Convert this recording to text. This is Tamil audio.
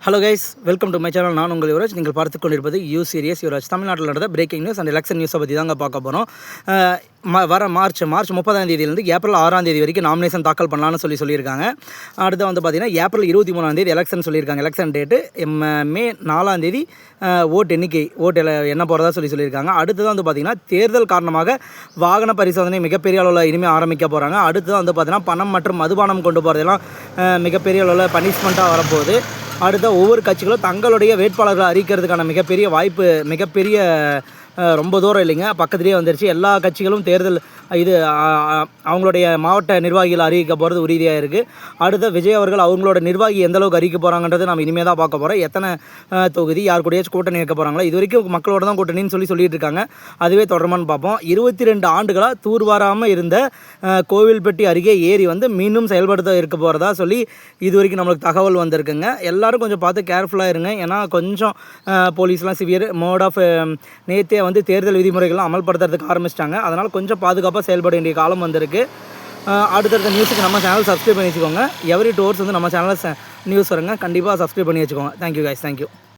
Hello guys, welcome to my channel. நான் உங்கள் யுவராஜ். நீங்கள் பார்த்து கொண்டிருப்பது யூ சீரியஸ் யுவராஜ். தமிழ்நாட்டில் நடந்த பிரேக்கிங் நியூஸ் அண்ட் எலெக்ஷன் நியூஸை பற்றி தாங்க பார்க்க போகிறோம். வர மார்ச் 30ஆம் தேதியிலேருந்து ஏப்ரல் 6ஆம் தேதி வரைக்கும் நாமினேஷன் தாக்கல் பண்ணலான்னு சொல்லியிருக்காங்க. அடுத்து வந்து பார்த்திங்கன்னா ஏப்ரல் 23ஆம் தேதி எலெக்ஷன் சொல்லியிருக்காங்க. எலெக்ஷன் டேட்டு மே 4ஆம் தேதி ஓட்டு எண்ணிக்கை என்ன போகிறதா சொல்லியிருக்காங்க. அடுத்தது வந்து பார்த்திங்கன்னா தேர்தல் காரணமாக வாகன பரிசோதனை மிகப்பெரிய அளவில் இனிமேல் ஆரம்பிக்க போகிறாங்க. அடுத்தது வந்து பார்த்திங்கன்னா பணம் மற்றும் மதுபானம் கொண்டு போகிறதெல்லாம் மிகப்பெரிய அளவில் பனிஷ்மெண்ட்டாக வரப்போகுது. அடுத்த ஒவ்வொரு கட்சிகளும் தங்களுடைய வேட்பாளர்களை அறிவிக்கிறதுக்கான மிகப்பெரிய ரொம்ப தூரம் இல்லைங்க, பக்கத்துலேயே வந்துருச்சு. எல்லா கட்சிகளும் தேர்தல் அவங்களுடைய மாவட்ட நிர்வாகிகள் அறிவிக்க போகிறது உறுதியாக இருக்குது. அடுத்த விஜய் அவர்கள் அவங்களோட நிர்வாகி எந்தளவுக்கு அறிவிக்க போகிறாங்கன்றது நம்ம இனிமேல் தான் பார்க்க போகிறோம். எத்தனை தொகுதி யார் கூடயாச்சும் கூட்டணி வைக்க போகிறாங்களா, இது வரைக்கும் மக்களோட தான் கூட்டணின்னு சொல்லிட்டு இருக்காங்க. அதுவே தொடருமான்னு பார்ப்போம். 22 ஆண்டுகளாக தூர்வாராமல் இருந்த கோவில்பட்டி அருகே ஏரி மீண்டும் செயல்படுத்த இருக்க போகிறதா இது வரைக்கும் நம்மளுக்கு தகவல் வந்திருக்குங்க. எல்லோரும் கொஞ்சம் பார்த்து கேர்ஃபுல்லாக இருங்க. ஏன்னா கொஞ்சம் போலீஸ்லாம் சிவியர் மோட் ஆஃப் நேற்றே தேர்தல் விதிமுறைகள்லாம் அமல்படுத்துறதுக்கு ஆரம்பிச்சிட்டாங்க. அதனால் கொஞ்சம் பாதுகாப்பாக செயல்பட வேண்டிய காலம் வந்திருக்கு. அடுத்தடுத்த நியூஸுக்கு நம்ம சேனல் சப்ஸ்கிரைப் பண்ணி வச்சுக்கோங்க. எவ்ரி 2 hours நம்ம சேனலில் நியூஸ் வருங்க. கண்டிப்பாக சப்ஸ்கிரைப் பண்ணி வச்சுக்கோங்க. Thank you guys, thank you.